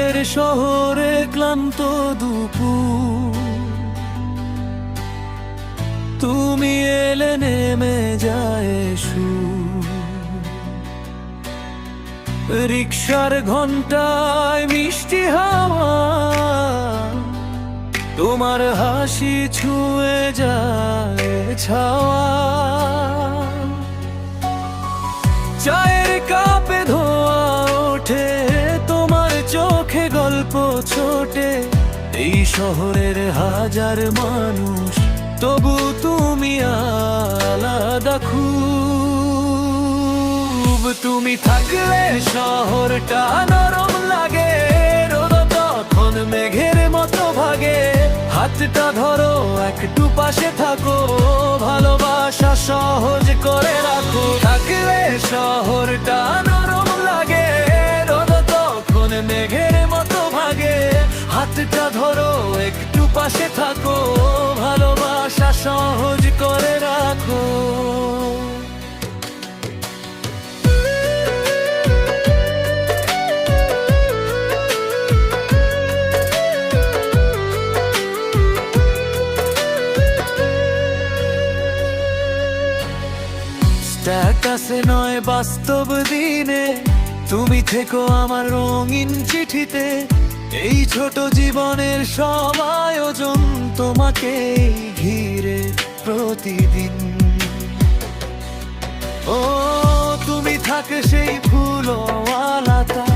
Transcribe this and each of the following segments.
কিসের শহরে ক্লান্ত দুপুর, তুমি এলে নেমে যায় সুর। রিকশার ঘন্টায় মিষ্টি হাওয়া, তোমার হাসি ছুঁয়ে যায় ছাওয়া। চায়ের কাপে ধোয়া ওঠে, তোমার চোখে গল্প ছোটে। এই শহরের হাজার মানুষ, তবু তুমি আলাদা খুব। তুমি থাকলে শহরটা নরম লাগে, রোদ তখন মেঘের মতো ভাগে। হাতটা ধরো, একটু পাশে থাকো, ভালোবাসা সহজ করে রাখো। থাকলে শহরটা নরম লাগে, রোদ তখন মেঘের মতো ভাগে। হাতটা ধরো, একটু পাশে থাকো, ভালোবাসা সহজ করে রাখো। স্ট্যাটাসে নয়, বাস্তব দিনে তুমি থেকো আমার রঙিন চিঠিতে। এই ছোট জীবনের সব আয়োজন তোমাকে ঘিরে প্রতিদিন। ও তুমি থাকে সেই ফুলওয়ালাটা,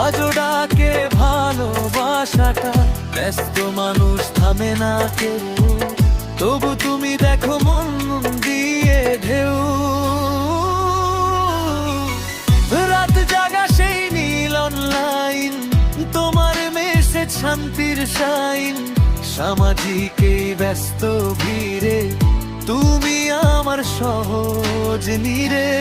আজও ডাকে ভালোবাসাটা। ব্যস্ত মানুষ থামে না কেউ, তবু তুমি দেখো মন দিয়ে ঢেউ। রাত জাগা সেই নীল অনলাইন, তোমার মেসেজ শান্তির সাইন। সামাজিক এই ব্যস্ত ভিড়ে তুমি আমার সহজ নীরে।